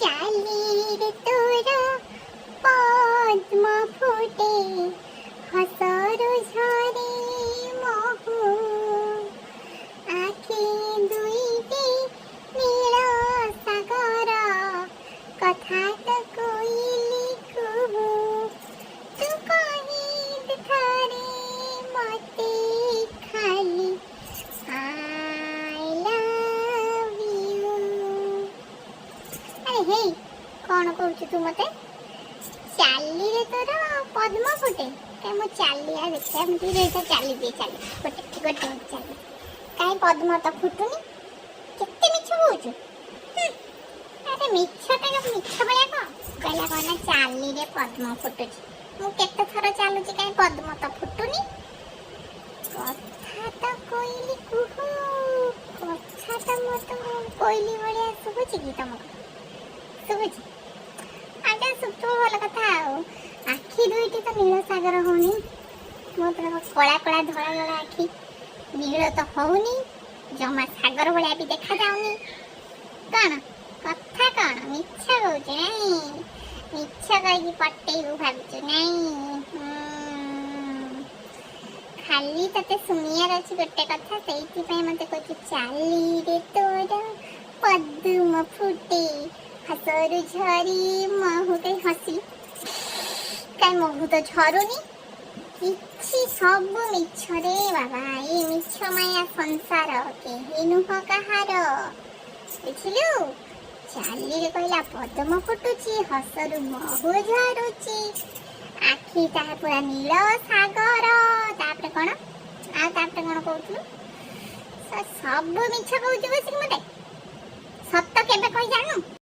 ଚାଲିରେ ତୋର ପଦ୍ମ ଫୁଟେ ହସରୁ ଝରେ ମହୁ ଆଖି ଦୁଇଟି ନୀଳ ସାଗର କଥା ତ କୋଇଲି କୁହୁ ତୁ କହି ଥରେ ମତେ ଖାଲି I love you। अरे हे कौन कहूँ तू मते चाली रे तोर पद्म फुटे कहीं मु चाली आ देखा मुझे रेसा चाली दे चाली गोटे गोटे चाली कहीं पद्म तो फुटुनी केते मिछ होउछु अरे मिछटा का मिछ भलिया को कहला कहना चाली रे पद्म फुटुची मु केते थर चालुची कहीं पद्म तो फुटुनी कथा तो कोइली कुहू कथा तो मत कोइली भलिया सुबुची की तुमको सुबुची आगे सुतो भल कथा आखि दुईटी तो नील सागर होनी मो तो कला कला धला धला आखि नील तो होनी जमा सागर भलिया भी देखा जाउनी कौन कथा कौन मिछ कहउछ नहीं मिछ कहि पटेइबु भाबिछु नहीं खाली तते सुनियार अछि गोटे कथा सेइति पय मते कहछु चाली रे तोर पद्म फुटे हसरु झरी महुते हसी काई महु तो झरुनी किछि सब मिछ रे बाबा ए मिछ माया संसार केहि नुह कहार बुझिलु चाली रे कहला पद्म फुटुची हसरु महु झरुची आखि ताहा पूरा नील सागर तापरे कोन आ तापरे कोन कहउछु सब मिछ कहउछु बसिक मते सत्य केबे कहि जानु।